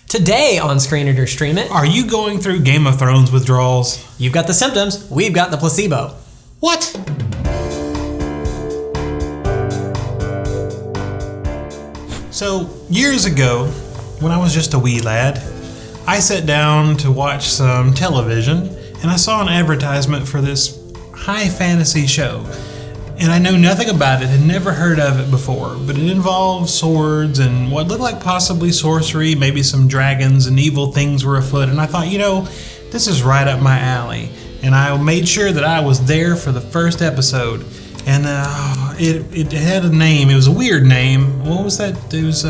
Today on Screen It or Stream It, Are you going through Game of Thrones withdrawals? you've got the symptoms, we've got the placebo. What? So, years ago, when I was just a wee lad, I sat down to watch some television and I saw an advertisement for this high fantasy show. And I know nothing about it, had never heard of it before, but it involved swords and what looked like possibly sorcery, maybe some dragons and evil things were afoot. And I thought, this is right up my alley. And I made sure that I was there for the first episode. And it had a name. It was a weird name. What was that? It was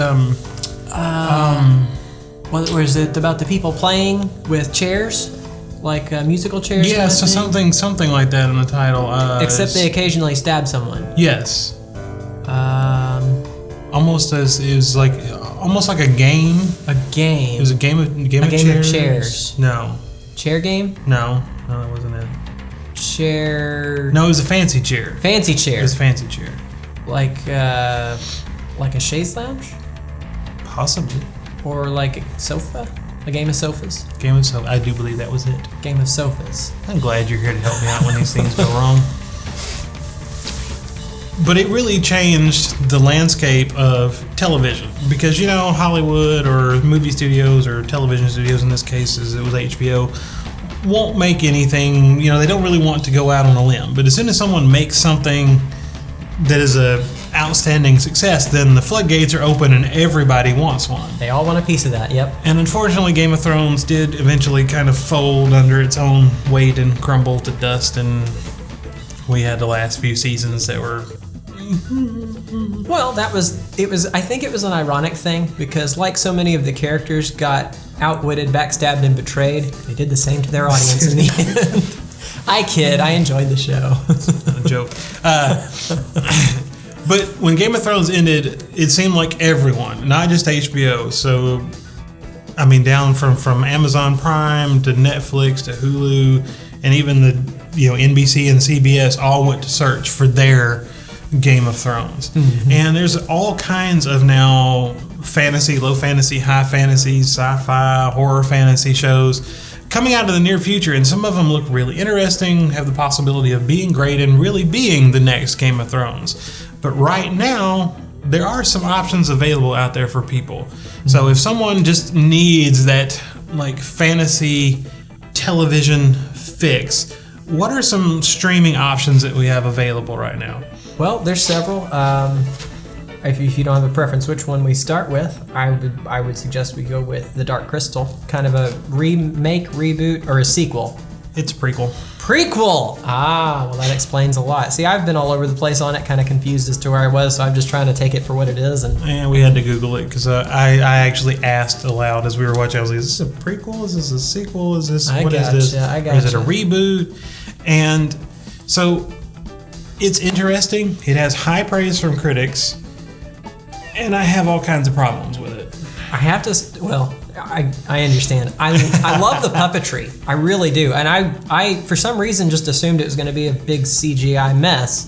Was it about the people playing with chairs? Like musical chairs? Yeah, so something like that in the title. Except they occasionally stab someone. Yes. Almost like a game. A game. It was a game of chairs. No. Chair game? No, that wasn't it. Chair. No, it was a fancy chair. Fancy chair. It was a fancy chair. Like a chaise lounge? Possibly. Or like a sofa? A game of sofas? I do believe that was it. Game of sofas. I'm glad you're here to help me out when these things go wrong. But it really changed the landscape of television because, Hollywood or movie studios or television studios, in this case, it was HBO, won't make anything, they don't really want to go out on a limb. But as soon as someone makes something that is a outstanding success, then the floodgates are open and everybody wants one. They all want a piece of that, yep. And unfortunately, Game of Thrones did eventually kind of fold under its own weight and crumble to dust, and we had the last few seasons that were... Well, I think it was an ironic thing, because like so many of the characters got outwitted, backstabbed, and betrayed, they did the same to their audience in the end. I kid, I enjoyed the show. A joke. But when Game of Thrones ended, it seemed like everyone, not just HBO, so, down from Amazon Prime to Netflix to Hulu, and even the, NBC and CBS all went to search for their Game of Thrones. Mm-hmm. And there's all kinds of now fantasy, low fantasy, high fantasy, sci-fi, horror fantasy shows coming out in the near future, and some of them look really interesting, have the possibility of being great and really being the next Game of Thrones. But right now, there are some options available out there for people. Mm-hmm. So if someone just needs that fantasy television fix, what are some streaming options that we have available right now? Well, there's several. If you don't have a preference which one we start with, I would suggest we go with The Dark Crystal, kind of a remake, reboot, or a sequel. It's a prequel. Prequel! Well, that explains a lot. See, I've been all over the place on it, kind of confused as to where I was, so I'm just trying to take it for what it is. And we had to Google it, because I actually asked aloud as we were watching. I was like, is this a prequel? Is this a sequel? Is this, what is this? Or is it a reboot? And so it's interesting. It has high praise from critics, and I have all kinds of problems with it. I understand. I love the puppetry. I really do. And I for some reason just assumed it was going to be a big CGI mess,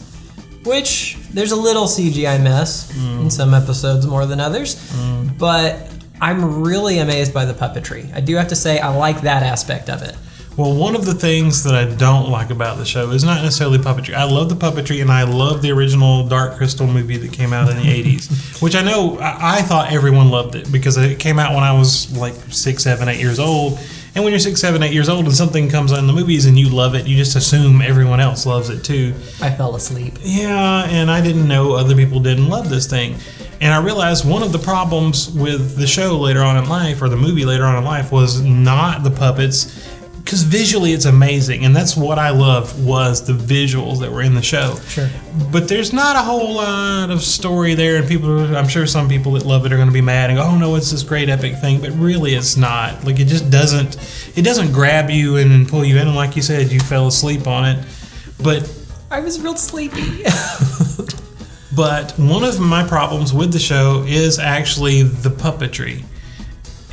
which there's a little CGI mess in some episodes more than others. But I'm really amazed by the puppetry. I do have to say I like that aspect of it. Well, one of the things that I don't like about the show is not necessarily puppetry. I love the puppetry, and I love the original Dark Crystal movie that came out in the 80s, which I know I thought everyone loved it because it came out when I was like 6, 7, 8 years old. And when you're 6, 7, 8 years old and something comes on in the movies and you love it, you just assume everyone else loves it too. I fell asleep. Yeah, and I didn't know other people didn't love this thing. And I realized one of the problems with the show later on in life, or the movie later on in life, was not the puppets, because visually it's amazing, and that's what I loved, was the visuals that were in the show. Sure. But there's not a whole lot of story there, and I'm sure some people that love it are going to be mad and go, oh no, it's this great epic thing, but really it's not. Like, it just doesn't grab you and pull you in, and like you said, you fell asleep on it. But I was real sleepy. But one of my problems with the show is actually the puppetry.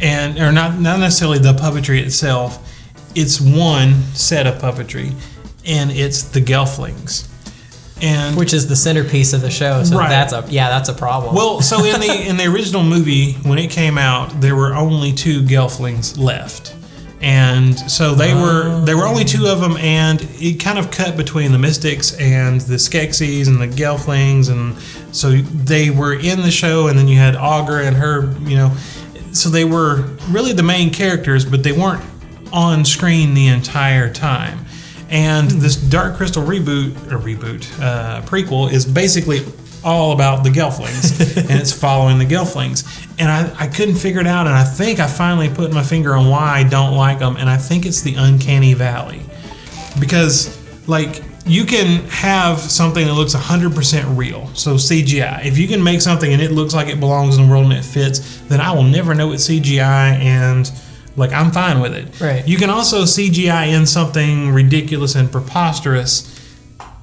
Or not necessarily the puppetry itself. It's one set of puppetry, and it's the Gelflings. And which is the centerpiece of the show. So Right. that's a problem. well, so in the original movie when it came out, there were only 2 Gelflings left. And so there were only 2 of them, and it kind of cut between the Mystics and the Skeksis and the Gelflings, and so they were in the show, and then you had Augur and her, so they were really the main characters, but they weren't on screen the entire time. And this Dark Crystal prequel is basically all about the Gelflings, and it's following the Gelflings. And I couldn't figure it out, and I think I finally put my finger on why I don't like them, and I think it's the Uncanny Valley. Because, like, you can have something that looks 100% real, so CGI. If you can make something and it looks like it belongs in the world and it fits, then I will never know it's CGI, and like, I'm fine with it. Right. You can also CGI in something ridiculous and preposterous,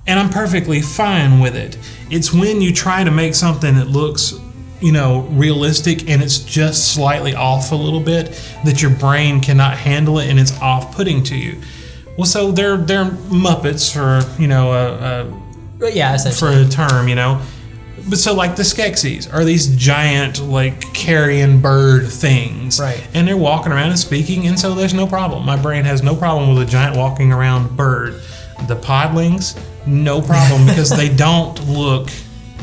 and I'm perfectly fine with it. It's when you try to make something that looks, realistic, and it's just slightly off a little bit, that your brain cannot handle it, and it's off-putting to you. Well, so they're Muppets for, for a term, But so, like, the Skeksis are these giant, like, carrion bird things. Right. And they're walking around and speaking, and so there's no problem. My brain has no problem with a giant walking around bird. The Podlings, no problem, because they don't look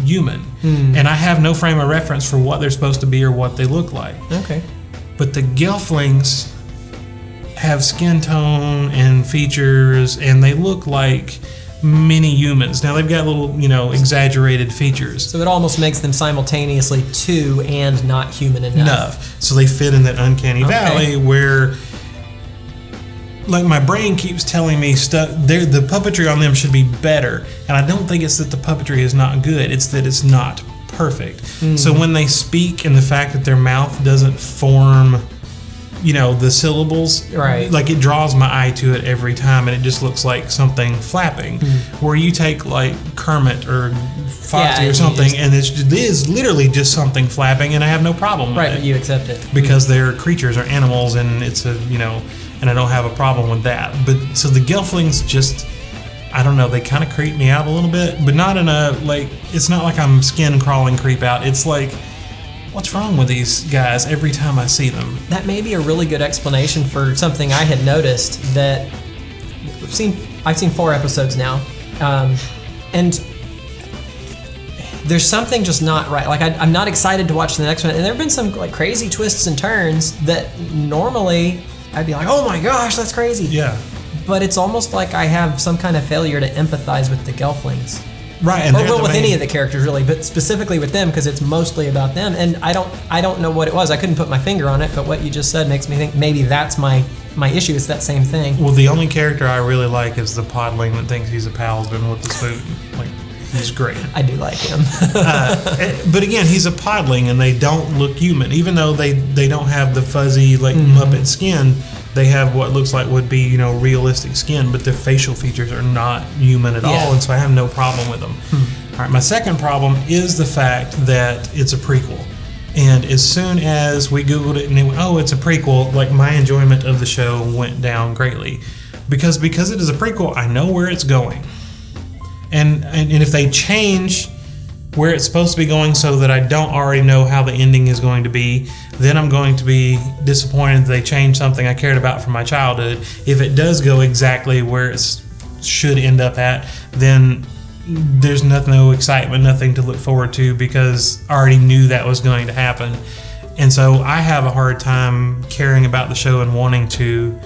human. And I have no frame of reference for what they're supposed to be or what they look like. Okay. But the Gelflings have skin tone and features, and they look like mini humans. Now they've got little, exaggerated features. So it almost makes them simultaneously 2 and not human enough. So they fit in that uncanny valley where, like, my brain keeps telling me stuff. The puppetry on them should be better, and I don't think it's that the puppetry is not good. It's that it's not perfect. So when they speak, and the fact that their mouth doesn't form, the syllables, right? Like, it draws my eye to it every time, and it just looks like something flapping. Where you take, like, Kermit or Foxy or something, and it is literally just something flapping, and I have no problem with it. Right, but you accept it because they're creatures or animals, and it's and I don't have a problem with that. But so the Gelflings just, I don't know, they kind of creep me out a little bit, but not in a, like, it's not like I'm skin crawling creep out. It's like, what's wrong with these guys every time I see them? That may be a really good explanation for something I had noticed that I've seen 4 episodes now, and there's something just not right. Like, I'm not excited to watch the next one, and there have been some, like, crazy twists and turns that normally I'd be like, oh my gosh, that's crazy. Yeah. But it's almost like I have some kind of failure to empathize with the Gelflings. Right, and or with any of the characters, really, but specifically with them, because it's mostly about them. And I don't know what it was. I couldn't put my finger on it, but what you just said makes me think maybe that's my issue. It's that same thing. Well, the only character I really like is the podling that thinks he's a paladin with the spoon. Like, he's great. I do like him. But again, he's a podling, and they don't look human. Even though they don't have the fuzzy, like, Muppet skin, they have what looks like would be, realistic skin, but their facial features are not human at all, and so I have no problem with them. All right, my second problem is the fact that it's a prequel. And as soon as we Googled it and it went, oh, it's a prequel, like, my enjoyment of the show went down greatly. Because it is a prequel, I know where it's going. And if they change where it's supposed to be going so that I don't already know how the ending is going to be, then I'm going to be disappointed that they changed something I cared about from my childhood. If it does go exactly where it should end up at, then there's no excitement, nothing to look forward to, because I already knew that was going to happen. And so I have a hard time caring about the show and wanting to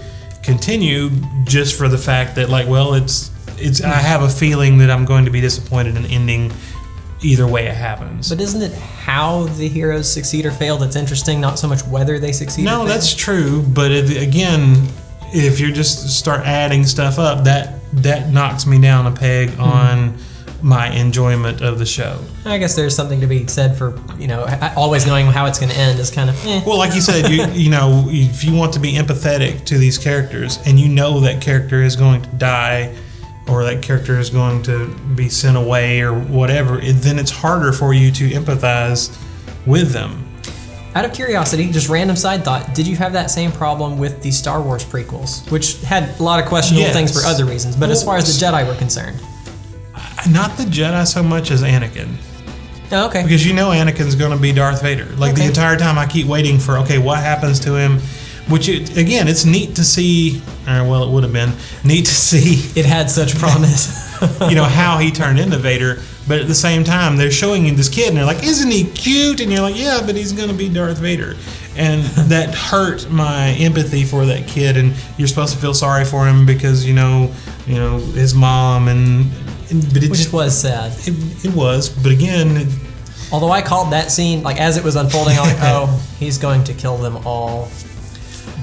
continue, just for the fact that, like, well, it's I have a feeling that I'm going to be disappointed in ending either way it happens. But isn't it how the heroes succeed or fail that's interesting, not so much whether they succeed or fail? No, that's true, but again, if you just start adding stuff up, that knocks me down a peg on my enjoyment of the show. I guess there's something to be said for, always knowing how it's going to end is kind of Well, like you said, if you want to be empathetic to these characters, and that character is going to die, or that character is going to be sent away or whatever, then it's harder for you to empathize with them. Out of curiosity, just random side thought, did you have that same problem with the Star Wars prequels, which had a lot of questionable things for other reasons, but as far as the Jedi were concerned? Not the Jedi so much as Anakin. Oh, okay. Because Anakin's going to be Darth Vader. Like the entire time I keep waiting for, okay, what happens to him? Which, again, it's neat to see, well, it would have been neat to see. It had such promise. How he turned into Vader. But at the same time, they're showing you this kid, and they're like, isn't he cute? And you're like, yeah, but he's going to be Darth Vader. And that hurt my empathy for that kid, and you're supposed to feel sorry for him because, his mom, but it Which was sad. It was, but again... Although I called that scene, like, as it was unfolding, I'm like, oh, he's going to kill them all.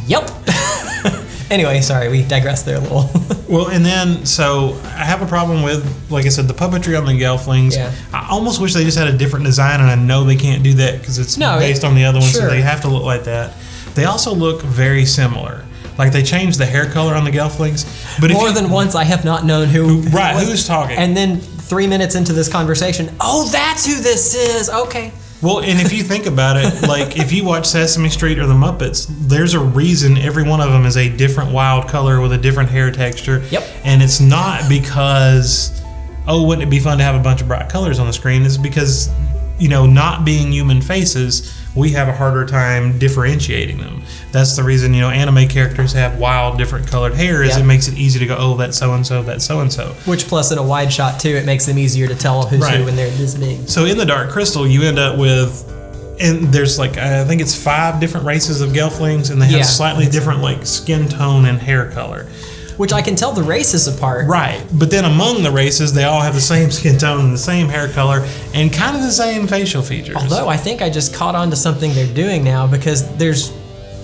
Yep. Anyway, sorry, we digressed there a little. Well, and then, so I have a problem with, like I said, the puppetry on the Gelflings. Yeah. I almost wish they just had a different design, and I know they can't do that because it's based on the other ones, so they have to look like that. They also look very similar. Like, they changed the hair color on the Gelflings. But More than once, I have not known who's talking. And then 3 minutes into this conversation, oh, that's who this is. Okay. Well, and if you think about it, like if you watch Sesame Street or the Muppets, there's a reason every one of them is a different wild color with a different hair texture. Yep. And it's not because, wouldn't it be fun to have a bunch of bright colors on the screen? It's because, not being human faces, we have a harder time differentiating them. That's the reason, anime characters have wild, different colored hair, is it makes it easy to go, oh, that's so-and-so, that's so-and-so. Which, plus in a wide shot, too, it makes them easier to tell who's who when they're this big. So in the Dark Crystal, you end up with, and there's like, I think it's 5 different races of Gelflings, and they have slightly different like skin tone and hair color. Which I can tell the races apart. Right. But then among the races, they all have the same skin tone and the same hair color and kind of the same facial features. Although I think I just caught on to something they're doing now, because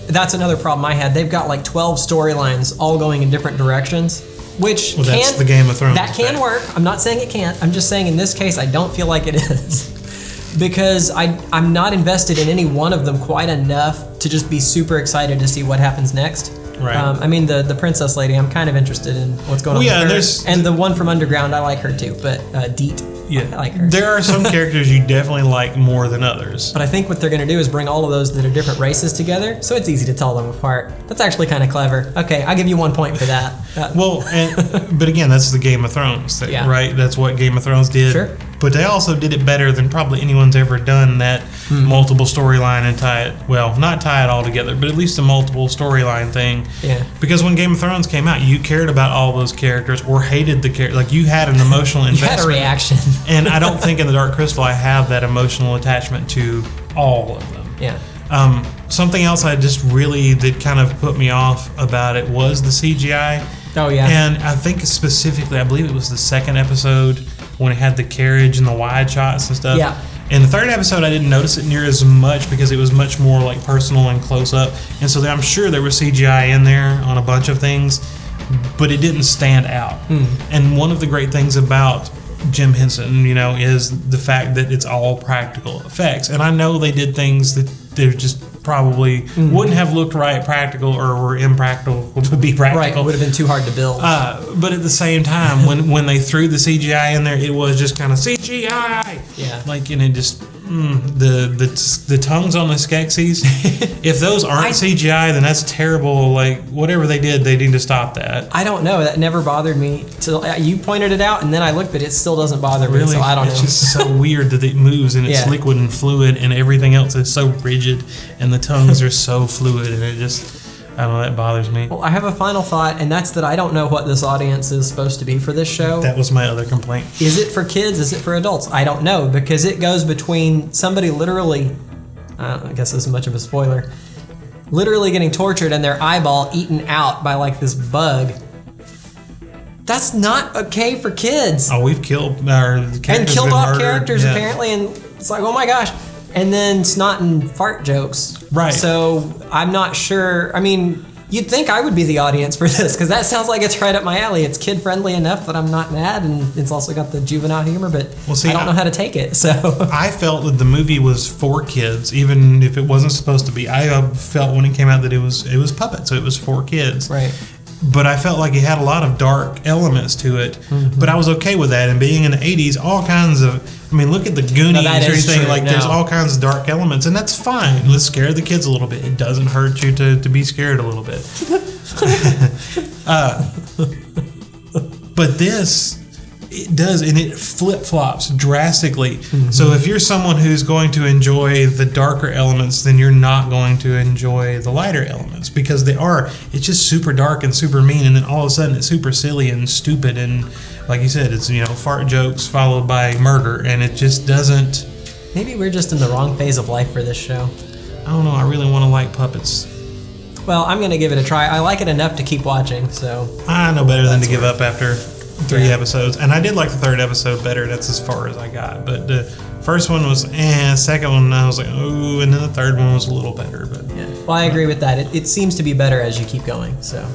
that's another problem I had. They've got like 12 storylines all going in different directions, which that's the Game of Thrones. That can work. I'm not saying it can't. I'm just saying in this case, I don't feel like it is. Because I'm not invested in any one of them quite enough to just be super excited to see what happens next. Right. I mean, the princess lady, I'm kind of interested in what's going on with her. And the one from Underground, I like her too, but Deet, I like her. There are some characters you definitely like more than others. But I think what they're going to do is bring all of those that are different races together, so it's easy to tell them apart. That's actually kind of clever. Okay, I'll give you 1 point for that. But again, that's the Game of Thrones thing, right? That's what Game of Thrones did. Sure. But they also did it better than probably anyone's ever done, that multiple storyline and not tie it all together, but at least a multiple storyline thing. Yeah. Because when Game of Thrones came out, you cared about all those characters or hated the character. Like, you had an emotional investment. You had a reaction. And I don't think in the Dark Crystal I have that emotional attachment to all of them. Yeah. Something else that kind of put me off about it was the CGI. Oh, yeah. And I think specifically, I believe it was the second episode when it had the carriage and the wide shots and stuff. Yeah. In the third episode, I didn't notice it near as much because it was much more like personal and close up. And so I'm sure there was CGI in there on a bunch of things, but it didn't stand out. And one of the great things about Jim Henson, is the fact that it's all practical effects. And I know they did things that they're just probably wouldn't have looked right practical or were impractical to be practical. Right, it would have been too hard to build. But at the same time, when they threw the CGI in there, it was just kind of CGI. Yeah. Like, and it just, the tongues on the Skeksis, if those aren't CGI, then that's terrible. Like, whatever they did, they need to stop that. I don't know. That never bothered me. Till you pointed it out, and then I looked, but it still doesn't bother me, so I don't know. It's just so weird that it moves, and it's liquid and fluid, and everything else is so rigid, and the tongues are so fluid, and it just... I don't know, that bothers me. Well, I have a final thought, and that's that I don't know what this audience is supposed to be for this show. That was my other complaint. Is it for kids? Is it for adults? I don't know, because it goes between somebody literally, I guess this is much of a spoiler, literally getting tortured and their eyeball eaten out by like this bug. That's not okay for kids. Oh, we've killed our characters. And killed off characters, apparently, and it's like, oh my gosh. And then snot and fart jokes. Right. So I'm not sure. I mean, you'd think I would be the audience for this, because that sounds like it's right up my alley. It's kid friendly enough that I'm not mad, and it's also got the juvenile humor, but I don't know how to take it. So I felt that the movie was for kids, even if it wasn't supposed to be. I felt when it came out that it was puppet, so it was for kids. Right. But I felt like it had a lot of dark elements to it. But I was okay with that. And being in the 80s, all kinds of... I mean, look at the Goonies or anything. Like, there's all kinds of dark elements, and that's fine. Let's scare the kids a little bit. It doesn't hurt you to be scared a little bit. But this... It does, and it flip-flops drastically. So if you're someone who's going to enjoy the darker elements, then you're not going to enjoy the lighter elements, because it's just super dark and super mean, and then all of a sudden it's super silly and stupid, and like you said, it's, fart jokes followed by murder, and it just doesn't... Maybe we're just in the wrong phase of life for this show. I don't know, I really want to like puppets. Well, I'm going to give it a try. I like it enough to keep watching, so... I know better than to give up after 3 episodes. And I did like the 3rd episode better. That's as far as I got. But the first one was second one I was like, ooh, and then the 3rd one was a little better. But yeah. Well, I agree with that. It seems to be better as you keep going, so...